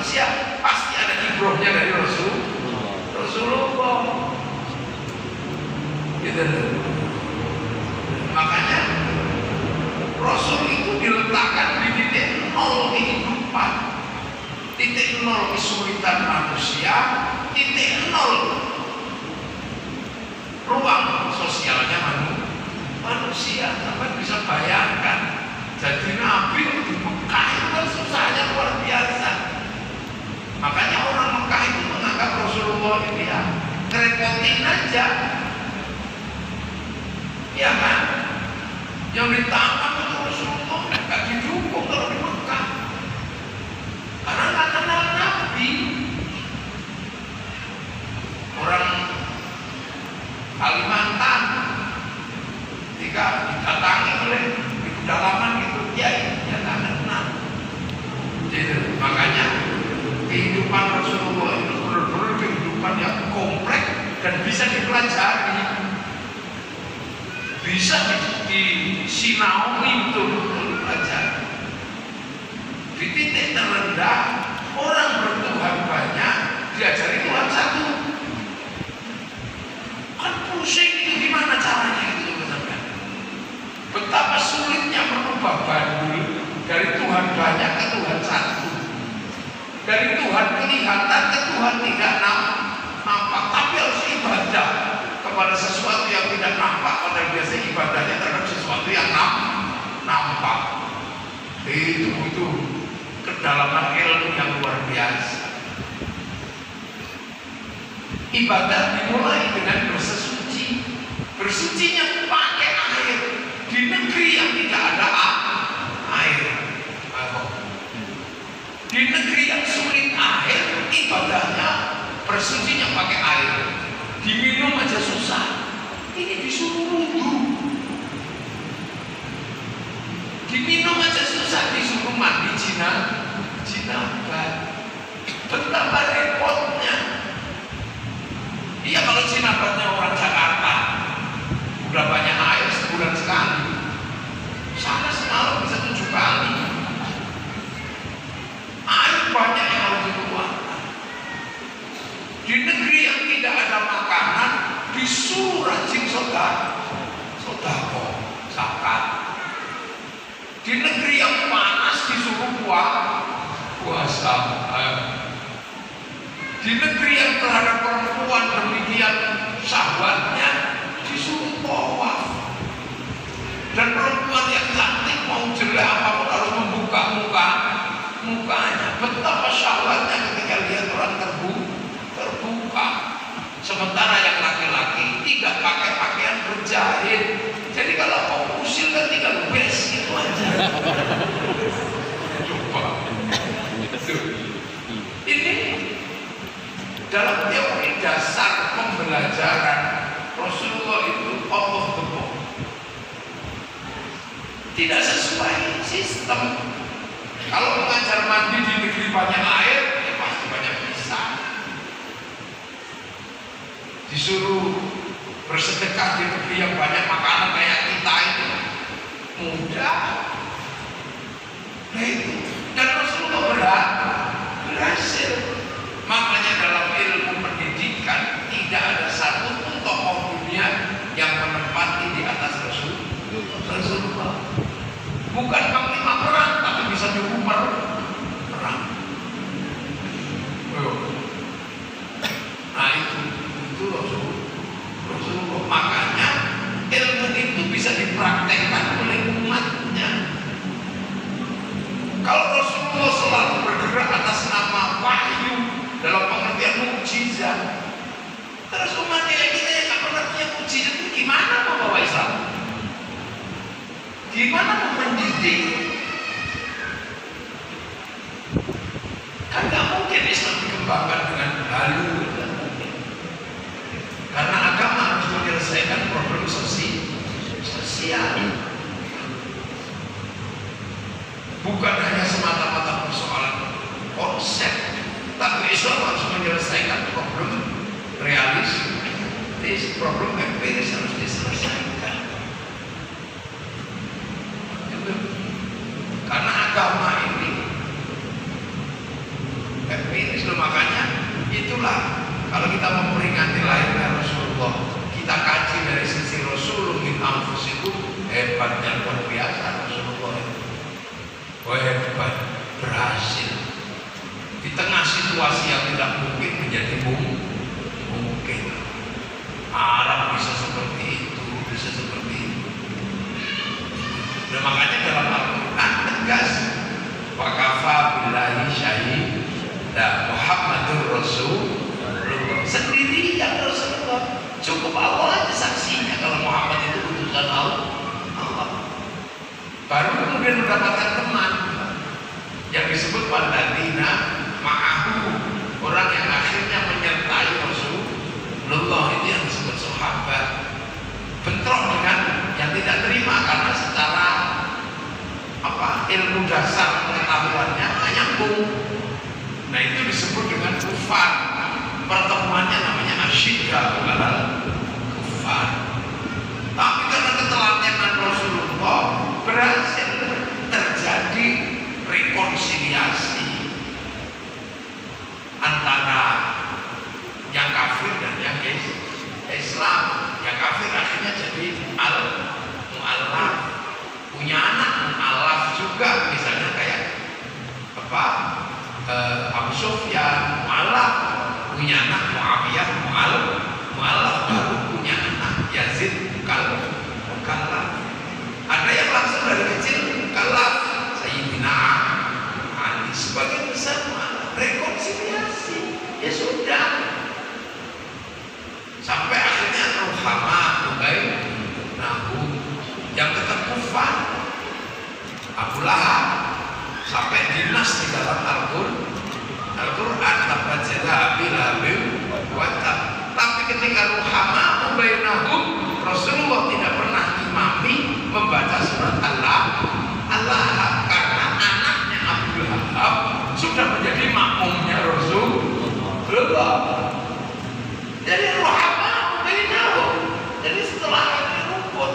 manusia pasti ada ibrohnya dari Rasulullah. Gitu. Makanya Rasul itu diletakkan di titik nol kehidupan, titik nol kesulitan manusia, titik nol ruang sosialnya manusia. Sampai bisa bayangkan jadi nabi di Mekah itu kan susahnya luar biasa. Makanya orang Mekah itu menganggap Rasulullah ini ya ngerepotin aja, ya kan? Yang ditangkap itu Rasulullah nggak didukung kalau di Mekah karena nggak kenal Nabi. Orang Kalimantan ketika didatangi oleh di pedalaman itu ya nggak kenal. Jadi makanya kehidupan Rasulullah itu benar-benar kehidupan yang kompleks dan bisa dipelajari, bisa disinaui untuk dipelajari. Di titik terendah orang bertuhan banyak diajari Tuhan satu. Kan pusing itu gimana caranya itu teman-teman. Betapa sulitnya merubah bandul dari Tuhan banyak ke Tuhan satu, dari Tuhan kelihatan ke Tuhan tidak nampak, tapi harus ibadah kepada sesuatu yang tidak nampak. Padahal biasanya ibadahnya terhadap sesuatu yang nampak. Itu kedalaman ilmu yang luar biasa. Ibadah dimulai dengan bersesuci. Bersucinya pakai air di negeri yang tidak ada air. Di negeri yang sulit air, ibadahnya bersucinya pakai air. Diminum aja susah. Ini disuruh wudhu. Diminum aja susah, disuruh mandi jinabat. Betapa repotnya. Iya, kalau jinabatnya orang Jakarta udah banyak air sebulan sekali, sana semalam bisa 7 kali. Air banyak yang harus dikeluarkan. Di negeri yang tidak ada makanan disuruh rajin sodako, zakat. Di negeri yang panas disuruh puasa. Di negeri yang terhadap perempuan demikian syahwatnya disuruh tawaf. Dan perempuan yang cantik mau jelek apapun harus membuka mukanya. Betapa syahwatnya ketika lihat orang terbuka. Sementara yang laki-laki tidak pakai pakaian berjahit. Jadi kalau mau usil kan tinggal wes gitu aja. Coba. Ini dalam teori dasar pembelajaran Rasulullah itu Allah gemuk. Tidak sesuai sistem. Kalau mengajar mandi di negeri banyak air, ya pasti banyak bisa. Disuruh bersedekah di negeri yang banyak makanan kayak kita itu mudah. Nah itu. Dan Rasulullah berhasil. Makanya dalam ilmu pendidikan tidak ada satupun tokoh dunia yang menempati di atas Rasulullah. Bukan panglima perang, tapi bisa nyuruh perang. Nah itu Rasulullah. Makanya ilmu itu bisa dipraktekkan oleh umatnya. Kalau Rasulullah selalu bergerak atas nama wahyu dalam pengertian mukjizat, terus umatnya kita yang nggak pernah punya mukjizat itu gimana mau bawa Islam? Gimana mau mendidik? Kan nggak mungkin Islam dikembangkan dengan halu. Karena agama harus menyelesaikan problem sosial. Bukan hanya semata-mata persoalan konsep, tapi Islam harus menyelesaikan problem realistis, problem empiris harus diselesaikan. Karena agama ini kita memperingati lahirnya Rasulullah, kita kaji dari sisi Rasul min anfusikum, hebat dan luar biasa Rasulullah itu. Oh, hebat, berhasil di tengah situasi yang tidak mungkin menjadi mungkin. Arab bisa seperti itu, bisa seperti itu. Dan makanya dalam Al-Quran tegas, wa kafa billahi syahida Muhammadur Rasulullah. Sendirian Rasulullah, cukup Allah aja saksinya kalau Muhammad itu utusan Allah. Baru kemudian mendapatkan teman yang disebut waladina ma'ahu, orang yang akhirnya menyertai Rasulullah, itu yang disebut sahabat. Bentrok dengan yang tidak terima karena secara ilmu dasar pengetahuannya nggak nyambung. Nah, itu disebut dengan kufar. Pertemuannya namanya asyidda alal kufar. Tapi karena ketelatenan Rasulullah berhasil terjadi rekonsiliasi antara yang kafir dan yang Islam. Yang kafir akhirnya jadi al-mu'allaf, punya anak mu'allaf juga, misalnya kayak Abu Sufyan mu'allaf, punya anak Muawiyah mu'allaf, baru punya anak Yazid mukallaf. Ada yang langsung dari kecil mukallaf, Sayyidina Ali, sebagian besar mu'allaf. Rekonsiliasi, ya sudah. Sampai akhirnya Ruhama yang tetap kufar, Abu Lahab, sampai dinas di dalam Al-Quran tabat yada Abi Lahab wa tab. Tapi ketika Ruhama bainahum, Rasulullah tidak pernah imami membaca surat Al-Lahab karena anaknya Abu Lahab sudah menjadi makmumnya Rasulullah. Jadi Ruhama bainahum, jadi setelah ini rumput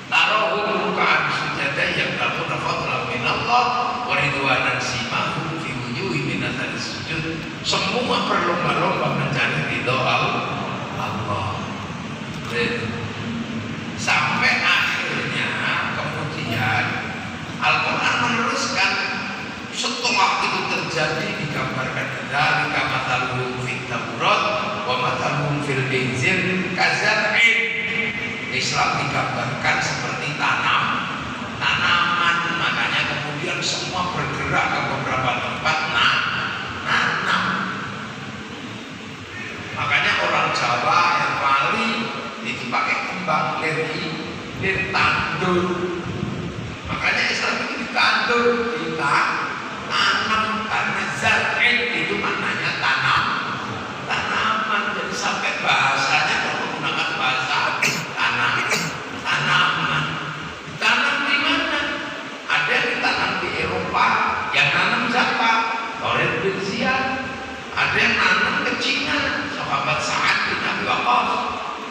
taruhum ruk'an sujada yang takuna fadlan min Allah wa ridwanan simahum fi wujuhi min athari sujud. Semua berlomba-lomba mencari ridho Allah. Sampai akhirnya kemudian Al-Quran meneruskan, setelah itu terjadi digambarkan dari kamatalhum fit Taurat wa matalhum fil Injil kazar'in. Islam digambarkan seperti tanaman, makanya kemudian semua bergerak ke beberapa tempat nanam. Makanya orang Jawa yang Bali itu pakai kembang lir tandur. Makanya Islam itu ditandur, ditanam, karena zar'in itu maknanya tanaman. Jadi sampai bahasanya kalau menggunakan bahasa tanaman. Ditanam di mana? Ada yang ditanam di Eropa, yang nanam siapa? Toret bin Ziyad. Ada yang nanam ke Cina, sahabat Sa'ad bin Abi Waqqas.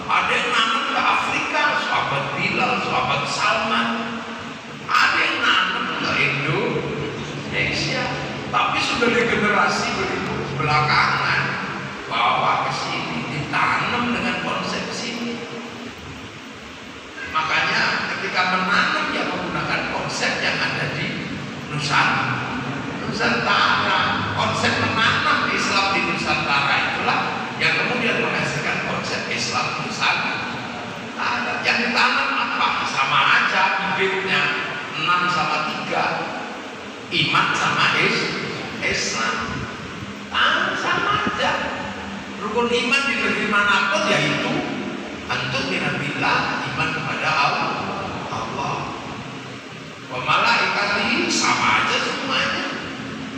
Ada yang nanam ke Afrika, sahabat Bilal, sahabat Salman. Ada yang nanam ke Indonesia. Tapi sudah di generasi belakangan bawa ke sini, ditanam dengan konsep sini. Makanya ketika menanam ya menggunakan konsep yang ada di Nusantara. Konsep menanam Islam di Nusantara itulah yang kemudian menghasilkan konsep Islam Nusantara. Yang ditanam apa? Sama aja bibitnya, 6/3. Iman sama Islam, sama aja. Rukun iman di negeri manapun yaitu antum minabillah, iman kepada Allah. Wa malaikatihi, sama aja semuanya.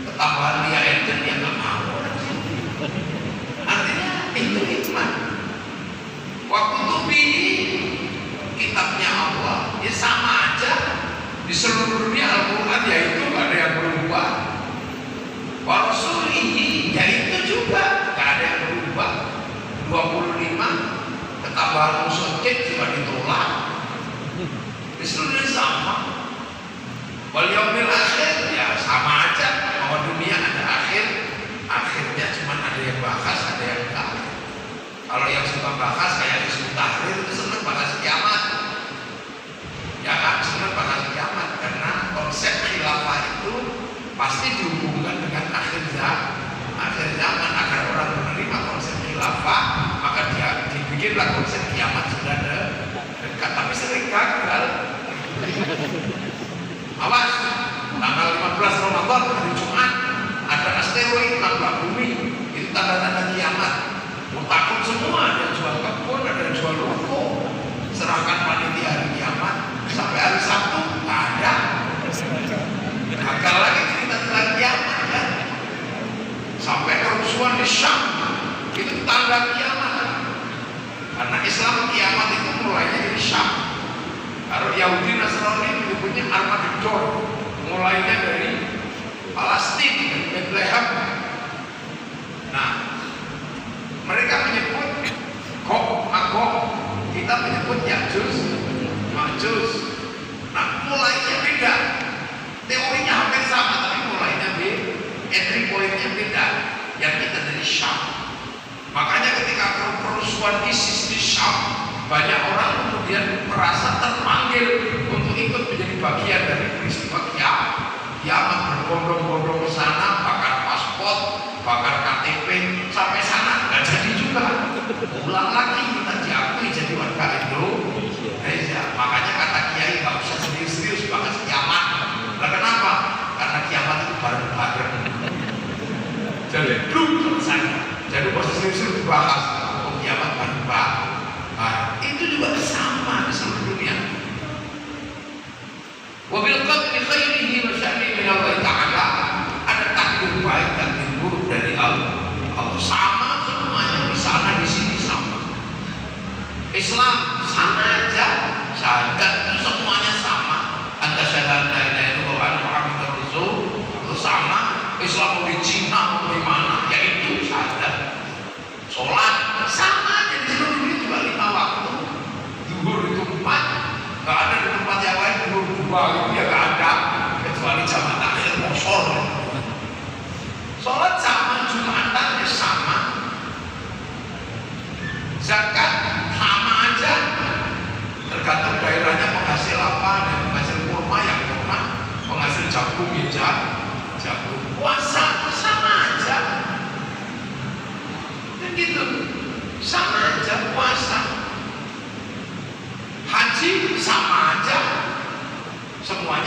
Ketambahan dia enten yang nggak mau. Artinya itu iman. Wa kutubihi, kitabnya Allah, ya sama aja. Di seluruh dunia Al-Quran yaitu nggak ada yang berubah. Wa rasulihi, yaitu juga nggak ada yang berubah. 25 ketambahan musyrik juga ditolak. Di seluruh dunia sama. Wal yaumil akhir ya sama aja, bahwa dunia ada akhirnya cuma ada yang Kalau yang suka bahas kayak Hizbut Tahrir itu senang bahas kiamat. Ya kan, senang bahas kiamat karena konsep khilafah itu pasti dihubungkan dengan akhir zaman agar orang menerima konsep khilafah, maka dia dibikinlah konsep kiamat sudah dekat, tapi sering gagal. Awas, tanggal 15 Ramadan hari Jumat ada asteroid nabrak bumi, itu tanda-tanda kiamat. Takut semua, ada yang jual kebun, ada yang jual ruko, serahkan panitia hari kiamat. Sampai hari Sabtu nggak ada, gagal lagi cerita tentang kiamat kan. Sampai kerusuhan di Syam itu tanda kiamat, karena Islam kiamat itu mulainya dari Syam. Kalau Yahudi Nasrani menyebutnya Armageddon, mulainya dari Palestina, dari Bethlehem. Nah, mereka menyebut Gog Magog, kita menyebut Ya'juj Ma'juj. Nah, mulainya beda, teorinya hampir sama, tapi mulainya beda, entry pointnya beda. Yang kita dari Syam. Makanya ketika kerusuhan ISIS di Syam, banyak orang kemudian merasa terpanggil untuk ikut menjadi bagian dari peristiwa kiamat, berbondong-bondong ke sana, bakar paspor, bakar KTP, sampai sana nggak jadi juga. Ulang lagi kita diakui jadi warga Indonesia. Makanya kata Kiai nggak usah serius-serius bahas kiamat. Nah, kenapa? Karena kiamat itu bareng-bareng. Jadi belum selesai. Jadi pas serius dibahas, kiamat bareng-bareng. Nah, itu juga sama di seluruh dunia. Wabil qadri khairihi wa syarrihi min Allah Ta'ala, ada takdir baik dan takdir buruk dari Allah. Allah sama semuanya, di sana di sini sama. Islam sama aja, syahadat itu semuanya sama. Anta syahadat la ilaha illallah wa anna Muhammadar Rasul itu sama. Islam mau di Cina mau di mana, yaitu syahadat. Sholat sama aja di seluruh dunia juga 5 waktu. Zuhur itu 4, nggak ada di tempat yang lain. Zuhur 2 itu ya nggak ada, kecuali jamaah akhir mosor. Sholat sama, Jumatan sama, zakat sama aja, tergantung daerahnya penghasil apa. Dan penghasil kurma yang kurma, penghasil jagung ya jagung. Puasa sama aja, dan gitu sama aja puasa. Haji sama aja, semuanya